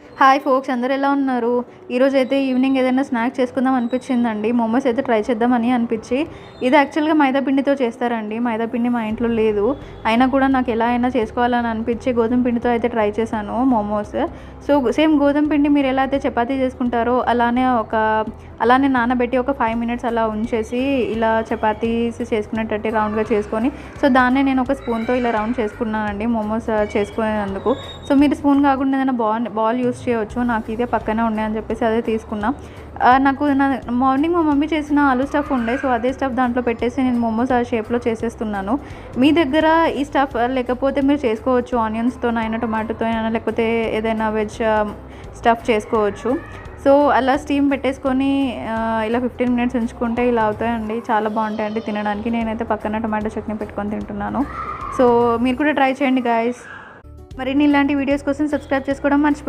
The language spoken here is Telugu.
హాయ్ ఫోక్స్, అందరూ ఎలా ఉన్నారు? ఈరోజైతే ఈవినింగ్ ఏదైనా స్నాక్ చేసుకుందాం అనిపించిందండి. మోమోస్ అయితే ట్రై చేద్దామని అనిపించి, ఇది యాక్చువల్గా మైదా పిండితో చేస్తారండి. మైదా పిండి మా ఇంట్లో లేదు. అయినా కూడా నాకు ఎలా అయినా చేసుకోవాలని అనిపించి గోధుమ పిండితో అయితే ట్రై చేశాను మోమోస్. సో సేమ్ గోధుమ పిండి మీరు ఎలా అయితే చపాతీ చేసుకుంటారో అలానే నానబెట్టి ఒక 5 మినిట్స్ అలా ఉంచేసి ఇలా చపాతీస్ చేసుకునేటట్టు రౌండ్గా చేసుకొని, సో దాన్నే నేను ఒక స్పూన్తో ఇలా రౌండ్ చేసుకున్నానండి మోమోస్ చేసుకునేందుకు. సో మీరు స్పూన్ కాకుండా ఏదైనా బాల్ యూస్ చేయవచ్చు. నాకు ఇదే పక్కనే ఉండే అని చెప్పేసి అదే తీసుకున్నా. నాకు మార్నింగ్ మా మమ్మీ చేసిన ఆలూ స్టఫ్ ఉండే, సో అదే స్టఫ్ దాంట్లో పెట్టేసి నేను మోమోస్ ఆ షేప్లో చేసేస్తున్నాను. మీ దగ్గర ఈ స్టఫ్ లేకపోతే మీరు చేసుకోవచ్చు. ఆనియన్స్తో అయినా, టొమాటోతో అయినా, లేకపోతే ఏదైనా వెజ్ స్టఫ్ చేసుకోవచ్చు. సో అలా స్టీమ్ పెట్టేసుకొని ఇలా 15 మినిట్స్ ఉంచుకుంటే ఇలా అవుతాయండి. చాలా బాగుంటాయండి తినడానికి. నేనైతే పక్కన టొమాటో చట్నీ పెట్టుకొని తింటున్నాను. సో మీరు కూడా ట్రై చేయండి గాయస్. మరిన్ని ఇలాంటి వీడియోస్ కోసం సబ్స్క్రైబ్ చేసుకోవడం మర్చిపోకండి.